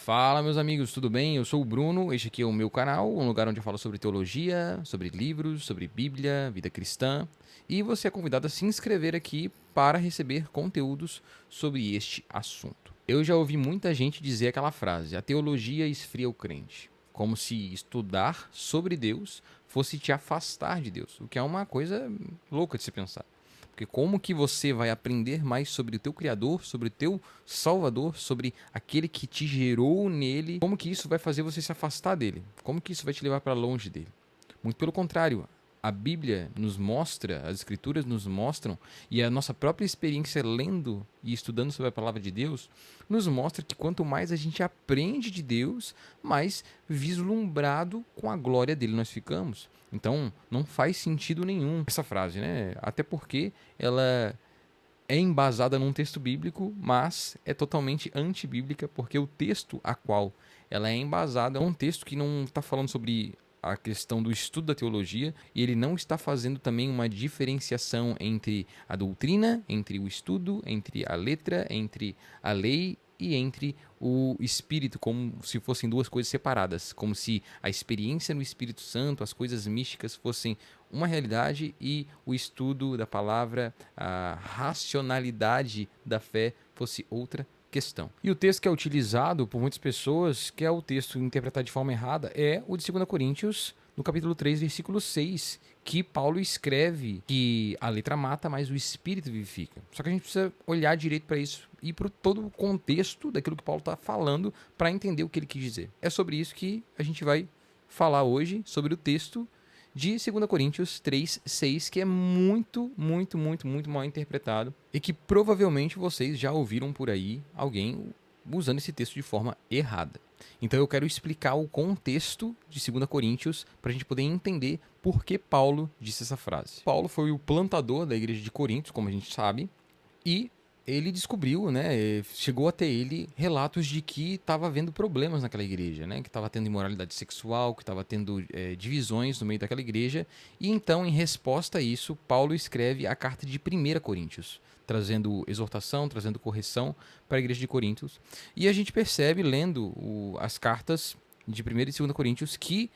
Fala, meus amigos, tudo bem? Eu sou o Bruno, este aqui é o meu canal, um lugar onde eu falo sobre teologia, sobre livros, sobre Bíblia, vida cristã, e você é convidado a se inscrever aqui para receber conteúdos sobre este assunto. Eu já ouvi muita gente dizer aquela frase: a teologia esfria o crente, como se estudar sobre Deus fosse te afastar de Deus, o que é uma coisa louca de se pensar. Porque como que você vai aprender mais sobre o teu Criador, sobre o teu Salvador, sobre aquele que te gerou nele? Como que isso vai fazer você se afastar dele? Como que isso vai te levar para longe dele? Muito pelo contrário, a Bíblia nos mostra, as Escrituras nos mostram, e a nossa própria experiência lendo e estudando sobre a palavra de Deus, nos mostra que quanto mais a gente aprende de Deus, mais vislumbrado com a glória dele nós ficamos. Então, não faz sentido nenhum essa frase, né? Até porque ela é embasada num texto bíblico, mas é totalmente antibíblica, porque o texto a qual ela é embasada é um texto que não está falando sobre a questão do estudo da teologia, e ele não está fazendo também uma diferenciação entre a doutrina, entre o estudo, entre a letra, entre a lei e entre o Espírito, como se fossem duas coisas separadas, como se a experiência no Espírito Santo, as coisas místicas fossem uma realidade e o estudo da palavra, a racionalidade da fé fosse outra questão. E o texto que é utilizado por muitas pessoas, que é o texto interpretado de forma errada, é o de 2 Coríntios, no capítulo 3, versículo 6, que Paulo escreve que a letra mata, mas o espírito vivifica. Só que a gente precisa olhar direito para isso e para todo o contexto daquilo que Paulo está falando para entender o que ele quis dizer. É sobre isso que a gente vai falar hoje, sobre o texto de 2 Coríntios 3, 6, que é muito mal interpretado e que provavelmente vocês já ouviram por aí alguém usando esse texto de forma errada. Então eu quero explicar o contexto de 2 Coríntios para a gente poder entender por que Paulo disse essa frase. Paulo foi o plantador da igreja de Corinto, como a gente sabe, e ele descobriu, né, chegou até ele relatos de que estava havendo problemas naquela igreja, né, que estava tendo imoralidade sexual, que estava tendo divisões no meio daquela igreja, e então, em resposta a isso, Paulo escreve a carta de 1 Coríntios, trazendo exortação, trazendo correção para a igreja de Coríntios. E a gente percebe, lendo as cartas de 1 e 2 Coríntios, que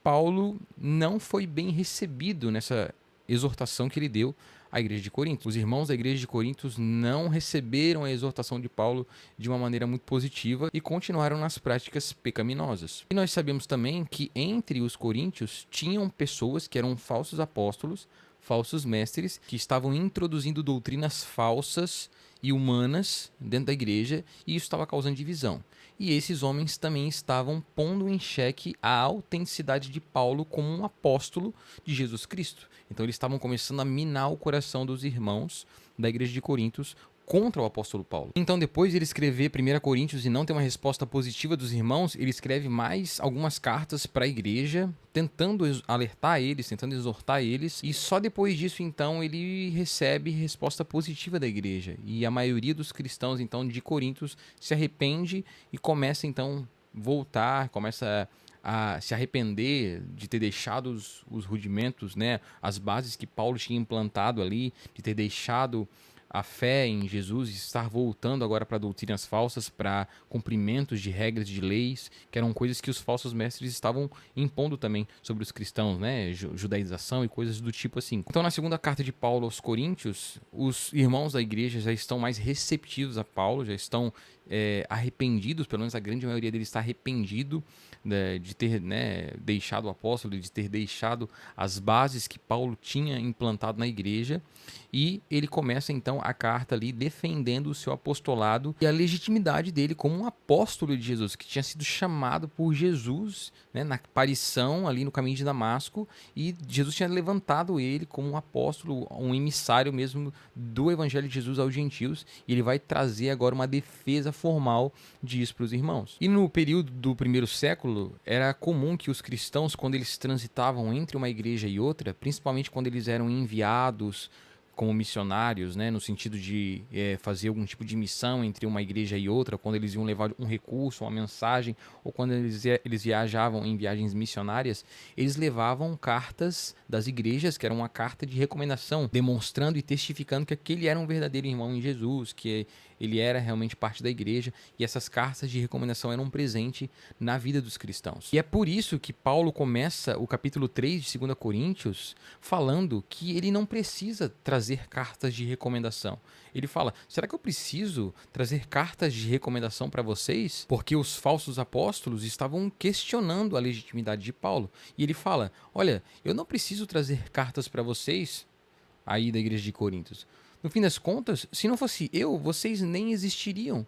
Paulo não foi bem recebido nessa exortação que ele deu à igreja de Corinto. Os irmãos da igreja de Corinto não receberam a exortação de Paulo de uma maneira muito positiva e continuaram nas práticas pecaminosas. E nós sabemos também que entre os coríntios tinham pessoas que eram falsos apóstolos, falsos mestres, que estavam introduzindo doutrinas falsas e humanas dentro da igreja, e isso estava causando divisão. E esses homens também estavam pondo em xeque a autenticidade de Paulo como um apóstolo de Jesus Cristo. Então eles estavam começando a minar o coração dos irmãos da igreja de Coríntios contra o apóstolo Paulo. Então, depois de ele escrever 1 Coríntios e não ter uma resposta positiva dos irmãos, ele escreve mais algumas cartas para a igreja, tentando alertar eles, tentando exortar eles, e só depois disso, então, ele recebe resposta positiva da igreja. E a maioria dos cristãos, então, de Coríntios se arrepende e começa, então, voltar, começa a se arrepender de ter deixado os rudimentos, né, as bases que Paulo tinha implantado ali, de ter deixado a fé em Jesus e estar voltando agora para doutrinas falsas, para cumprimentos de regras de leis, que eram coisas que os falsos mestres estavam impondo também sobre os cristãos, né? Judaização e coisas do tipo assim. Então, na segunda carta de Paulo aos Coríntios, os irmãos da igreja já estão mais receptivos a Paulo, já estão arrependidos, pelo menos a grande maioria deles está arrependido, né, de ter, né, deixado o apóstolo, de ter deixado as bases que Paulo tinha implantado na igreja, e ele começa então a carta ali defendendo o seu apostolado e a legitimidade dele como um apóstolo de Jesus, que tinha sido chamado por Jesus, né, na aparição ali no caminho de Damasco, e Jesus tinha levantado ele como um apóstolo, um emissário mesmo do evangelho de Jesus aos gentios, e ele vai trazer agora uma defesa formal disso para os irmãos. E no período do primeiro século, era comum que os cristãos, quando eles transitavam entre uma igreja e outra, principalmente quando eles eram enviados como missionários, né, no sentido de fazer algum tipo de missão entre uma igreja e outra, quando eles iam levar um recurso, uma mensagem, ou quando eles viajavam em viagens missionárias, eles levavam cartas das igrejas, que era uma carta de recomendação, demonstrando e testificando que aquele era um verdadeiro irmão em Jesus, que ele era realmente parte da igreja, e essas cartas de recomendação eram um presente na vida dos cristãos. E é por isso que Paulo começa o capítulo 3 de 2 Coríntios falando que ele não precisa trazer cartas de recomendação. Ele fala, será que eu preciso trazer cartas de recomendação para vocês? Porque os falsos apóstolos estavam questionando a legitimidade de Paulo. E ele fala, olha, eu não preciso trazer cartas para vocês aí da igreja de Coríntios. No fim das contas, se não fosse eu, vocês nem existiriam.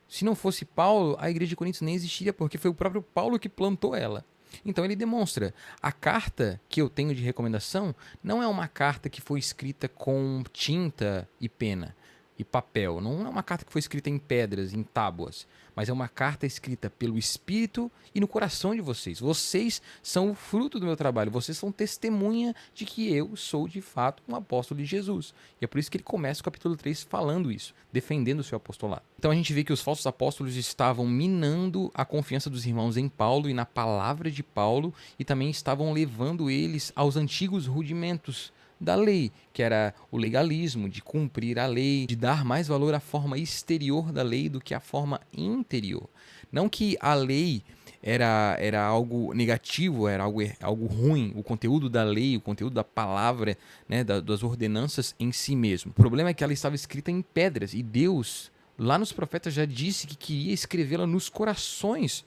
Se não fosse Paulo, a igreja de Coríntios nem existiria, porque foi o próprio Paulo que plantou ela. Então ele demonstra, a carta que eu tenho de recomendação não é uma carta que foi escrita com tinta e pena e papel, não é uma carta que foi escrita em pedras, em tábuas, mas é uma carta escrita pelo Espírito e no coração de vocês. Vocês são o fruto do meu trabalho, vocês são testemunha de que eu sou de fato um apóstolo de Jesus. E é por isso que ele começa o capítulo 3 falando isso, defendendo o seu apostolado. Então a gente vê que os falsos apóstolos estavam minando a confiança dos irmãos em Paulo e na palavra de Paulo, e também estavam levando eles aos antigos rudimentos da lei, que era o legalismo, de cumprir a lei, de dar mais valor à forma exterior da lei do que à forma interior. Não que a lei era algo negativo, era algo ruim, o conteúdo da lei, o conteúdo da palavra, né, das ordenanças em si mesmo. O problema é que ela estava escrita em pedras, e Deus, lá nos profetas, já disse que queria escrevê-la nos corações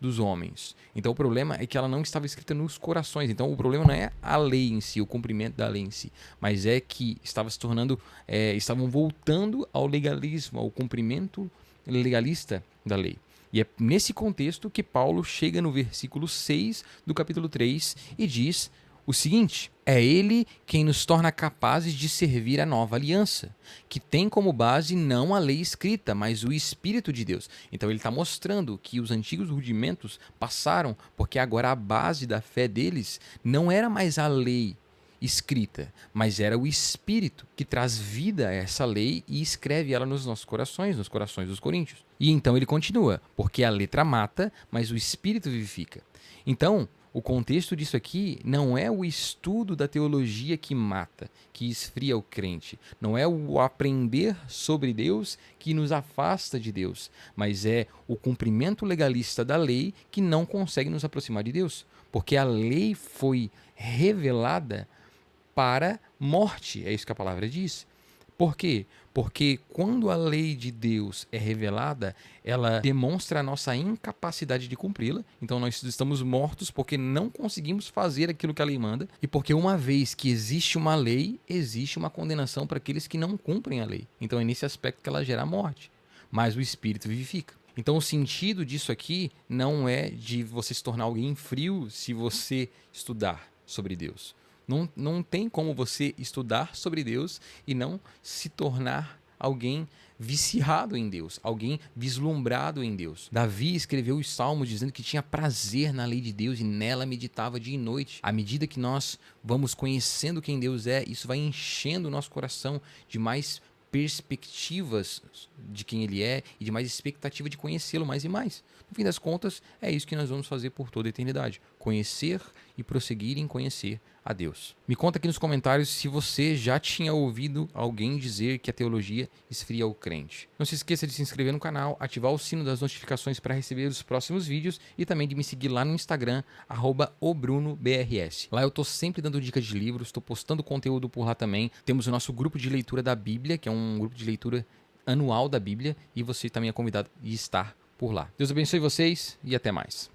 dos homens. Então o problema é que ela não estava escrita nos corações. Então o problema não é a lei em si, o cumprimento da lei em si, mas é que estava se tornando, estavam voltando ao legalismo, ao cumprimento legalista da lei. E é nesse contexto que Paulo chega no versículo 6 do capítulo 3 e diz o seguinte: é ele quem nos torna capazes de servir a nova aliança, que tem como base não a lei escrita, mas o Espírito de Deus. Então ele está mostrando que os antigos rudimentos passaram, porque agora a base da fé deles não era mais a lei escrita, mas era o Espírito que traz vida a essa lei e escreve ela nos nossos corações, nos corações dos coríntios. E então ele continua, porque a letra mata, mas o Espírito vivifica. Então, o contexto disso aqui não é o estudo da teologia que mata, que esfria o crente. Não é o aprender sobre Deus que nos afasta de Deus, mas é o cumprimento legalista da lei que não consegue nos aproximar de Deus. Porque a lei foi revelada para morte, é isso que a palavra diz. Por quê? Porque quando a lei de Deus é revelada, ela demonstra a nossa incapacidade de cumpri-la. Então nós estamos mortos porque não conseguimos fazer aquilo que a lei manda. E porque uma vez que existe uma lei, existe uma condenação para aqueles que não cumprem a lei. Então é nesse aspecto que ela gera a morte. Mas o Espírito vivifica. Então o sentido disso aqui não é de você se tornar alguém frio se você estudar sobre Deus. Não tem como você estudar sobre Deus e não se tornar alguém viciado em Deus, alguém vislumbrado em Deus. Davi escreveu os Salmos dizendo que tinha prazer na lei de Deus e nela meditava dia e noite. À medida que nós vamos conhecendo quem Deus é, isso vai enchendo o nosso coração de mais perspectivas de quem ele é e de mais expectativa de conhecê-lo mais e mais. No fim das contas, é isso que nós vamos fazer por toda a eternidade. Conhecer e prosseguir em conhecer a Deus. Me conta aqui nos comentários se você já tinha ouvido alguém dizer que a teologia esfria o crente. Não se esqueça de se inscrever no canal, ativar o sino das notificações para receber os próximos vídeos e também de me seguir lá no Instagram, @obrunobrs. Lá eu tô sempre dando dicas de livros, estou postando conteúdo por lá também. Temos o nosso grupo de leitura da Bíblia, que é um grupo de leitura anual da Bíblia, e você também é convidado a estar por lá. Deus abençoe vocês e até mais.